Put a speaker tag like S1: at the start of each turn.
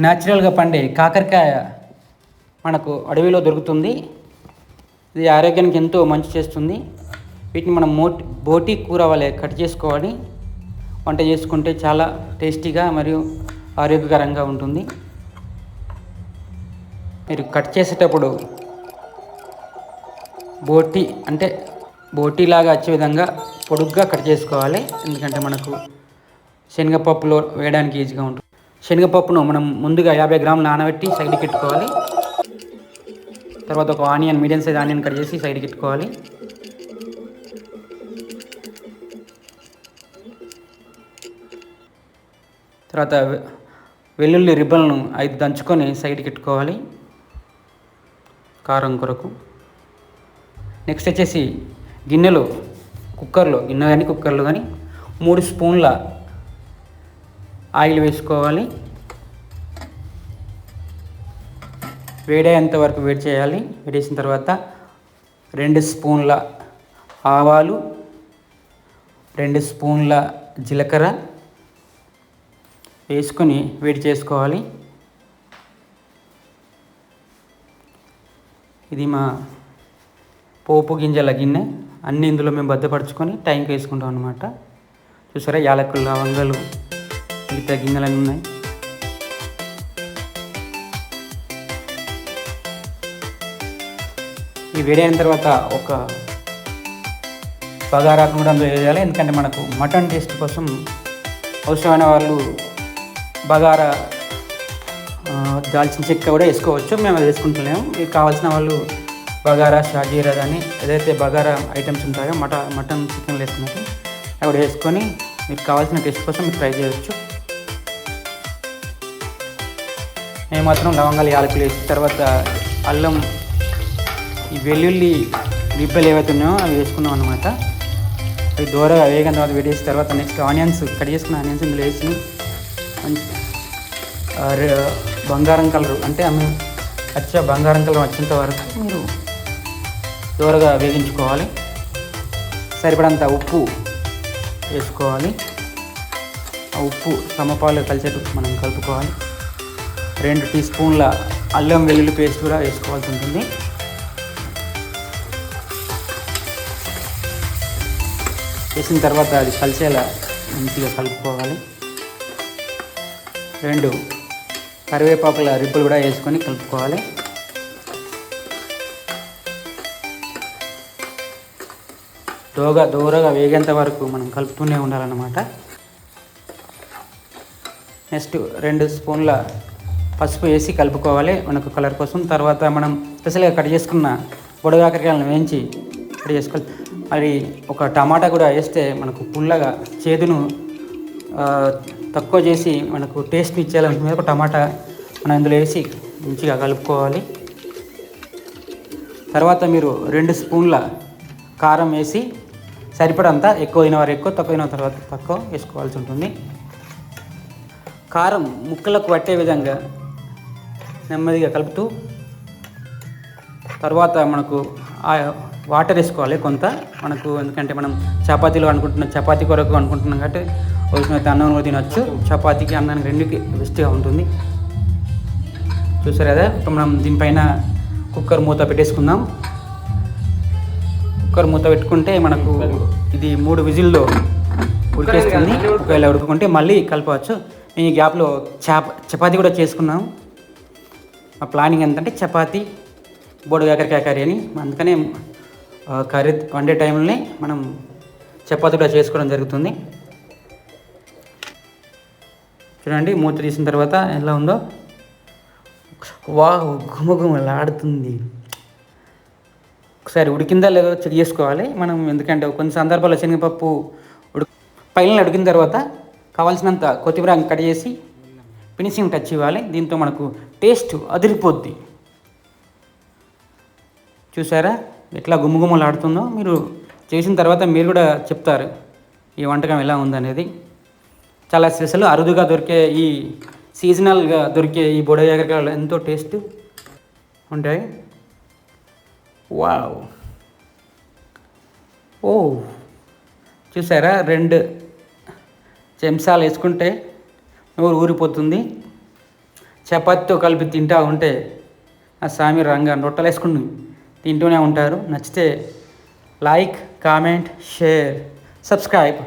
S1: న్యాచురల్గా పండే కాకరకాయ మనకు అడవిలో దొరుకుతుంది. ఇది ఆరోగ్యానికి ఎంతో మంచి చేస్తుంది. వీటిని మనం బోటి కూర వలె కట్ చేసుకోవాలి. వంట చేసుకుంటే చాలా టేస్టీగా మరియు ఆరోగ్యకరంగా ఉంటుంది. మీరు కట్ చేసేటప్పుడు బోటీలాగా వచ్చే విధంగా పొడుగ్గా కట్ చేసుకోవాలి. ఎందుకంటే మనకు శనగపప్పులో వేయడానికి ఈజీగా ఉంటుంది. శనగపప్పును మనం ముందుగా 50 గ్రాములు నానబెట్టి సైడ్కి పెట్టుకోవాలి. తర్వాత ఒక మీడియం సైజ్ ఆనియన్ కట్ చేసి సైడ్కి పెట్టుకోవాలి. తర్వాత వెల్లుల్లి రిబ్బన్లను 5 దంచుకొని సైడ్కి పెట్టుకోవాలి కారం కొరకు. నెక్స్ట్ వచ్చేసి గిన్నె కానీ కుక్కర్లో కానీ 3 స్పూన్ల ఆయిల్ వేసుకోవాలి. వేడేంత వరకు వేడి చేయాలి. వేడేసిన తర్వాత 2 స్పూన్ల ఆవాలు, 2 స్పూన్ల జీలకర్ర వేసుకొని వేడి చేసుకోవాలి. ఇది మా పోపు గింజల గిన్నె. అన్నీ ఇందులో మేము భద్రపరచుకొని టైంకి వేసుకుంటాం అన్నమాట. చూసారా, యాలకులు, లవంగాలు, మిగతా గిన్నెలన్నీ ఉన్నాయి. ఈ వేడైన తర్వాత ఒక బగారాకు కూడా అందులో వేయాలి. ఎందుకంటే మనకు మటన్ టేస్ట్ కోసం అవసరమైన వాళ్ళు బగారా, దాల్చిన చెక్క కూడా వేసుకోవచ్చు. మేము అది వేసుకుంటున్నాము. మీకు కావాల్సిన వాళ్ళు బగారా, షాజీరా కానీ ఏదైతే బగారా ఐటమ్స్ ఉంటాయో మటన్ చికెన్లు వేసుకున్నట్టు అవి వేసుకొని మీకు కావాల్సిన టేస్ట్ కోసం మీరు ట్రై చేయవచ్చు. మేము మాత్రం లవంగాలు, యాలకులు వేసిన తర్వాత అల్లం, ఈ వెల్లుల్లి రిబ్బలు ఏవైతే ఉన్నాయో అవి వేసుకున్నాం అన్నమాట. అవి దూరగా వేగిన తర్వాత వేడేసిన తర్వాత నెక్స్ట్ ఆనియన్స్, కట్ చేసుకున్న ఆనియన్స్ ఇందులో వేసి బంగారం కలర్ అంటే బంగారం కలర్ వచ్చేంత వరకు మీరు దూరగా వేగించుకోవాలి. సరిపడంత ఉప్పు వేసుకోవాలి. ఆ ఉప్పు సమపాలు కలిసేటట్టు మనం కలుపుకోవాలి. 2 టీ స్పూన్ల అల్లం వెల్లుల్లి పేస్ట్ కూడా వేసుకోవాల్సి ఉంటుంది. వేసిన తర్వాత అది కలిసేలా మంచిగా కలుపుకోవాలి. 2 కరివేపాకుల రిబ్బలు కూడా వేసుకొని కలుపుకోవాలి. దూరగా వేగేంత వరకు మనం కలుపుతూనే ఉండాలన్నమాట. నెక్స్ట్ 2 స్పూన్ల పసుపు వేసి కలుపుకోవాలి మనకు కలర్ కోసం. తర్వాత మనం స్పెషల్గా కట్ చేసుకున్న పొడగాకరకాయలను వేయించి కట్ చేసుకోవాలి. మరి ఒక టమాటా కూడా వేస్తే మనకు పుల్లగా చేదును తక్కువ చేసి మనకు టేస్ట్ని ఇచ్చేయాలనుకునే ఒక టమాటా మనం ఇందులో వేసి మంచిగా కలుపుకోవాలి. తర్వాత మీరు 2 స్పూన్ల కారం వేసి సరిపడంతా, ఎక్కువైన వారు ఎక్కువ, తక్కువైన తర్వాత తక్కువ వేసుకోవాల్సి ఉంటుంది. కారం ముక్కలకు పట్టే విధంగా నెమ్మదిగా కలుపుతూ తర్వాత మనకు వాటర్ వేసుకోవాలి కొంత. మనకు ఎందుకంటే మనం చపాతీ కొరకు అనుకుంటున్నాం కాబట్టి ఉష్ణత అన్నం కూడా తినచ్చు. చపాతీకి, అన్నానికి రెండుకి బెస్ట్గా ఉంటుంది. చూసారు కదా. ఇప్పుడు మనం దీనిపైన కుక్కర్ మూత పెట్టేసుకుందాం. కుక్కర్ మూత పెట్టుకుంటే మనకు ఇది 3 విజిల్లో ఉడికేస్తుంది. ఒకవేళ ఉడుకుంటే మళ్ళీ కలపవచ్చు. ఈ గ్యాప్లో చపాతీ కూడా చేసుకున్నాం. మా ప్లానింగ్ ఏంటంటే చపాతీ, బోడకాకరకాయ కర్రీ అని. అందుకనే కర్రీ వండే టైంలోనే మనం చపాతీ కూడా చేసుకోవడం జరుగుతుంది. చూడండి, మూత తీసిన తర్వాత ఎలా ఉందో. వావ్, గుమగుమలాడుతుంది. ఒకసారి ఉడికిందా లేదో చెక్ చేసుకోవాలి మనం. ఎందుకంటే కొన్ని సందర్భాల్లో శనగపప్పు పైన ఉడికిన తర్వాత కావాల్సినంత కొత్తిమీర కట్ చేసి ఫినిషింగ్ టచ్ ఇవ్వాలి. దీంతో మనకు టేస్ట్ అదిరిపోద్ది. చూసారా ఎట్లా గుమగుమలాడుతుందో. మీరు చేసిన తర్వాత మీరు కూడా చెప్తారు ఈ వంటకం ఎలా ఉందనేది. చాలా స్పెషల్, అరుదుగా దొరికే ఈ సీజనల్గా దొరికే ఈ బోడకాకరకాయలు ఎంతో టేస్ట్ ఉంటాయి. వావ్, ఓ చూసారా, 2 చెంచాలు వేసుకుంటే నోరు ఊరిపోతుంది. చపాతీతో కలిపి తింటూ ఉంటే ఆ సామి రంగా రొట్టెలు వేసుకుని తింటూనే ఉంటారు. నచ్చితే లైక్, కామెంట్, షేర్, సబ్స్క్రైబ్.